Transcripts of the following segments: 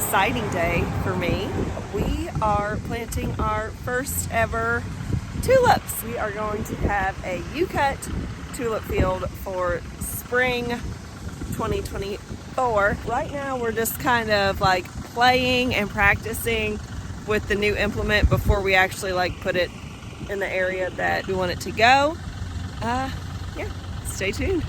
exciting day for me. We are planting our first ever tulips. We are going to have a U-cut tulip field for spring 2024. Right now we're just kind of like playing and practicing with the new implement before we actually like put it in the area that we want it to go. Yeah, stay tuned.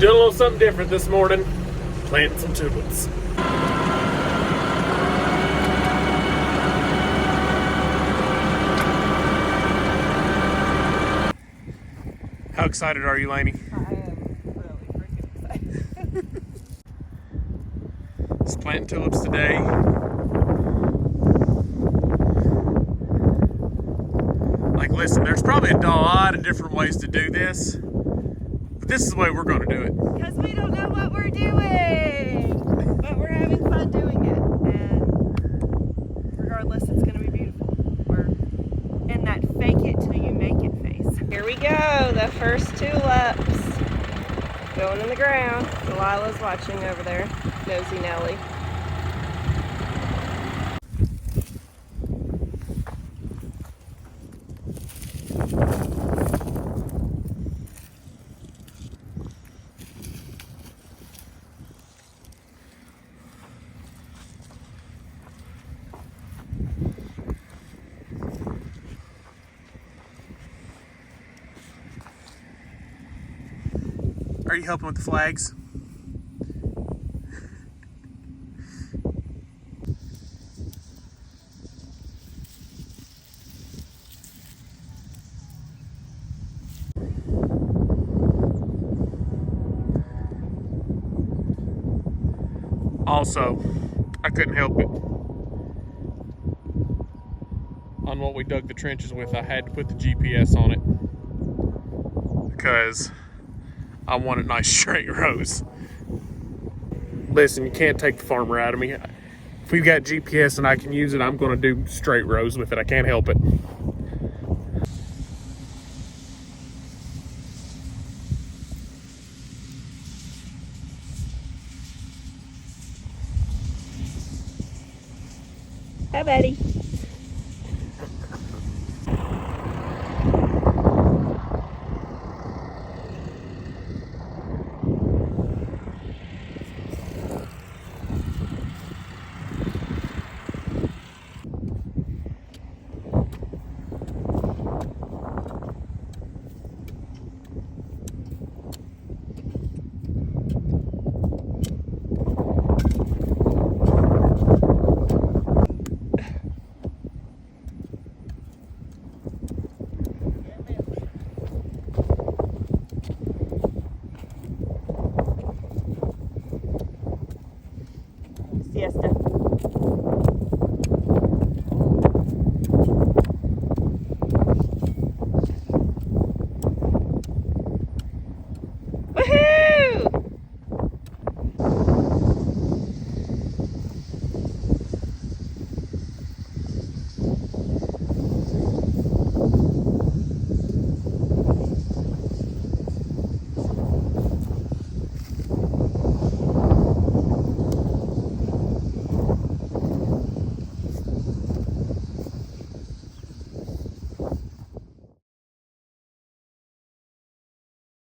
Doing a little something different this morning, planting some tulips. How excited are you, Lainey? I am really freaking excited. Just planting tulips today. Like, listen, there's probably a lot of different ways to do this, but this is the way we're going to do it. Because we don't know what we're doing, but we're having fun doing it, and regardless, it's going to be beautiful. We're in that fake it till you make it phase. Here we go, the first tulips going in the ground. Delilah's watching over there, nosy Nelly. Are you helping with the flags? Also, I couldn't help it. On what we dug the trenches with, I had to put the GPS on it because I wanted nice straight rows. Listen, you can't take the farmer out of me. If we've got GPS and I can use it, I'm going to do straight rows with it. I can't help it. Hi, buddy. Siesta. Woohoo!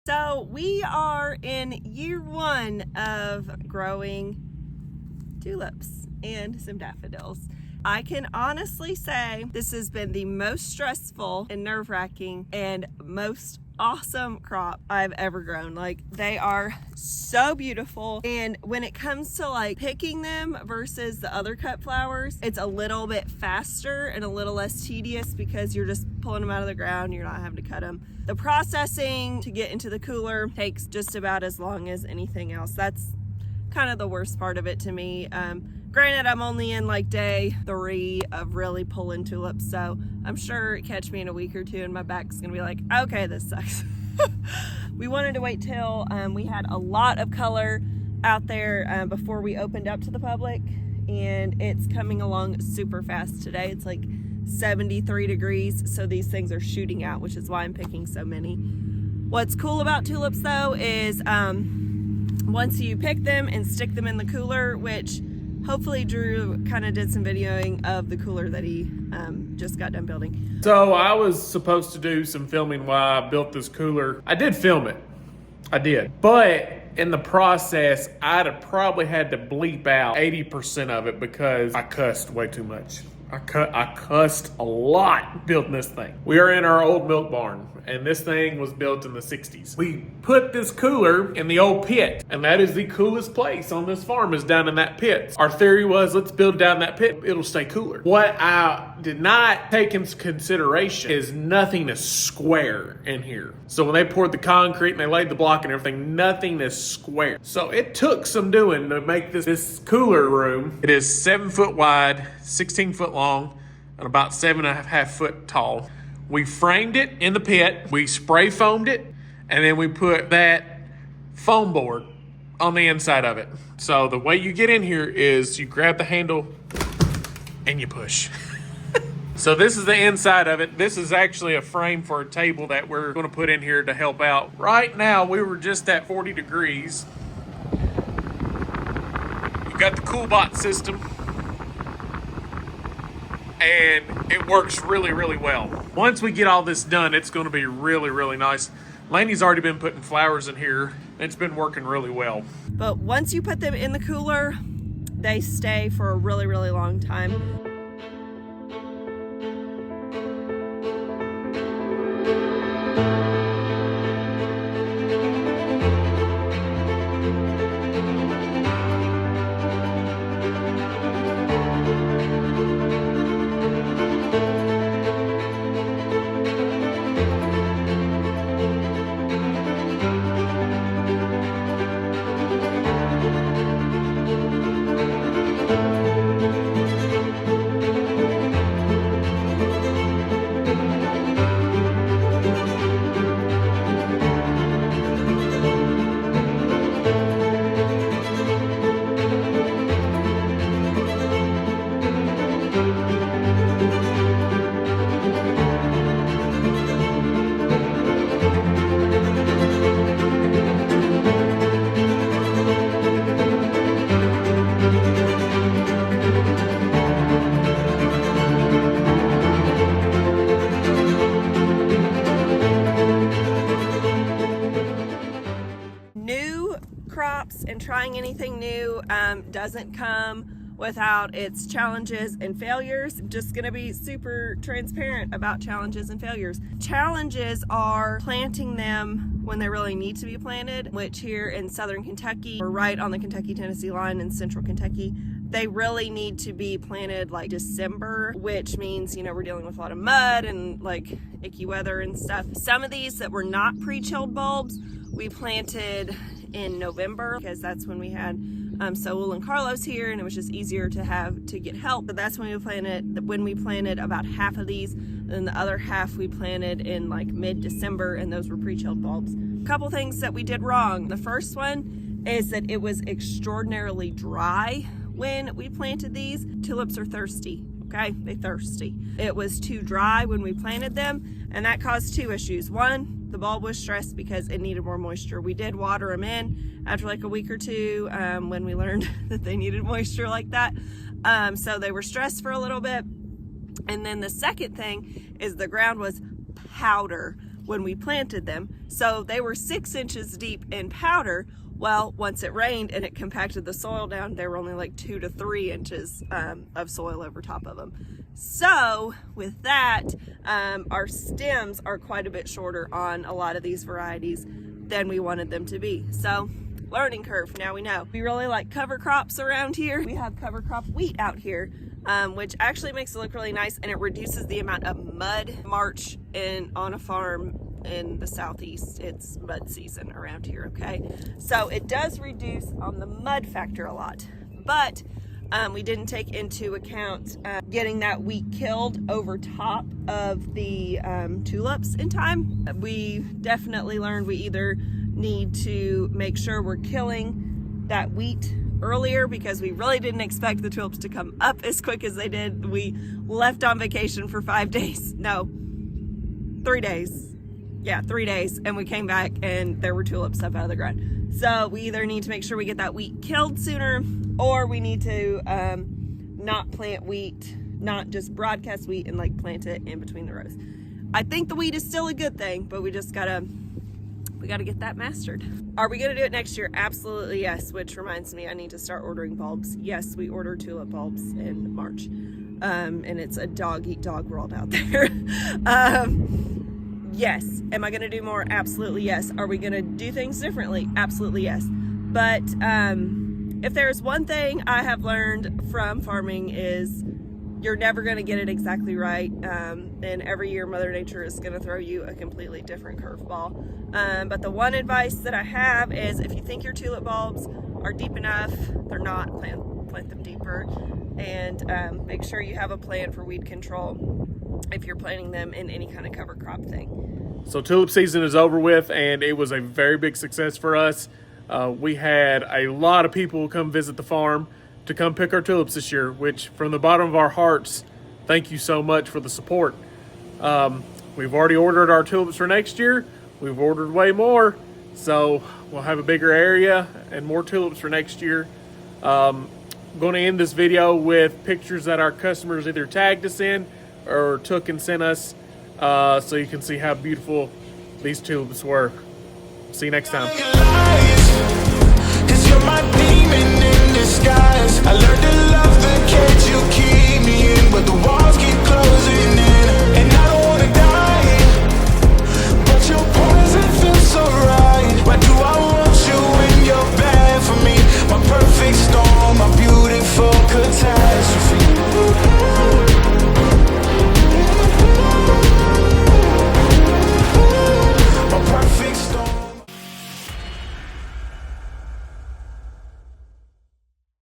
So we are in year one of growing tulips and some daffodils. I can honestly say this has been the most stressful and nerve-wracking and most awesome crop I've ever grown. Like, they are so beautiful, and when it comes to like picking them versus the other cut flowers, it's a little bit faster and a little less tedious because you're just pulling them out of the ground, you're not having to cut them. The processing to get into the cooler takes just about as long as anything else. That's kind of the worst part of it to me. Granted, I'm only in like day 3 of really pulling tulips, so I'm sure catch me in a week or two and my back's gonna be like, okay, this sucks. We wanted to wait till we had a lot of color out there before we opened up to the public, and it's coming along super fast today. It's like 73 degrees, so these things are shooting out, which is why I'm picking so many. What's cool about tulips though is once you pick them and stick them in the cooler, which hopefully Drew kind of did some videoing of the cooler that he just got done building. So I was supposed to do some filming while I built this cooler. I did film it, I did, but in the process, I'd have probably had to bleep out 80% of it because I cussed way too much. I cussed a lot building this thing. We are in our old milk barn, and this thing was built in the 60s. We put this cooler in the old pit, and that is the coolest place on this farm, is down in that pit. Our theory was, let's build down that pit, it'll stay cooler. What I did not take into consideration is nothing is square in here. So when they poured the concrete and they laid the block and everything, nothing is square. So it took some doing to make this cooler room. It is 7 foot wide, 16 foot long, and about 7.5 foot tall. We framed it in the pit, we spray foamed it, and then we put that foam board on the inside of it. So the way you get in here is you grab the handle and you push. So this is the inside of it. This is actually a frame for a table that we're going to put in here to help out. Right now, we were just at 40 degrees. You got the CoolBot system, and it works really, really well. Once we get all this done, it's going to be really, really nice. Lainey's already been putting flowers in here. It's been working really well. But once you put them in the cooler, they stay for a really, really long time. Crops and trying anything new doesn't come without its challenges and failures. I'm just gonna be super transparent about challenges and failures. Challenges are planting them when they really need to be planted, which here in southern Kentucky, we're right on the Kentucky-Tennessee line in central Kentucky, they really need to be planted like December, which means, you know, we're dealing with a lot of mud and like icky weather and stuff. Some of these that were not pre-chilled bulbs, we planted in November because that's when we had Saul and Carlos here, and it was just easier to get help. But that's when we planted about half of these, and then the other half we planted in like mid-December, and those were pre-chilled bulbs. A couple things that we did wrong. The first one is that it was extraordinarily dry when we planted these. Tulips are thirsty. Okay, they thirsty. It was too dry when we planted them, and that caused two issues. One, the bulb was stressed because it needed more moisture. We did water them in after like a week or two when we learned that they needed moisture like that. So they were stressed for a little bit. And then the second thing is the ground was powder when we planted them. So they were 6 inches deep in powder. Well, once it rained and it compacted the soil down, there were only like 2 to 3 inches of soil over top of them. So with that, our stems are quite a bit shorter on a lot of these varieties than we wanted them to be. So learning curve, now we know. We really like cover crops around here. We have cover crop wheat out here, which actually makes it look really nice, and it reduces the amount of mud march on a farm in the southeast. It's mud season around here, okay? So it does reduce on the mud factor a lot, but we didn't take into account getting that wheat killed over top of the tulips in time. We definitely learned we either need to make sure we're killing that wheat earlier because we really didn't expect the tulips to come up as quick as they did. We left on vacation for 5 days. No, 3 days. Yeah, 3 days. And we came back and there were tulips up out of the ground. So we either need to make sure we get that wheat killed sooner, or we need to not plant wheat, not just broadcast wheat and like plant it in between the rows. I think the wheat is still a good thing, but we gotta get that mastered. Are we gonna do it next year? Absolutely yes, which reminds me I need to start ordering bulbs. Yes, we ordered tulip bulbs in March. And it's a dog-eat-dog world out there. Yes. Am I gonna do more? Absolutely yes. Are we gonna do things differently? Absolutely yes. But if there's one thing I have learned from farming is you're never gonna get it exactly right. And every year Mother Nature is gonna throw you a completely different curveball. But the one advice that I have is if you think your tulip bulbs are deep enough, they're not, plant them deeper. And make sure you have a plan for weed control if you're planting them in any kind of cover crop thing. So tulip season is over with, and it was a very big success for us. We had a lot of people come visit the farm to come pick our tulips this year, which from the bottom of our hearts, thank you so much for the support. We've already ordered our tulips for next year. We've ordered way more, so we'll have a bigger area and more tulips for next year. I'm going to end this video with pictures that our customers either tagged us in or took and sent us, so you can see how beautiful these tulips were. See you next time. 'Cause you're my demon in disguise. I learned to love the cage you keep me in, but the walls keep closing.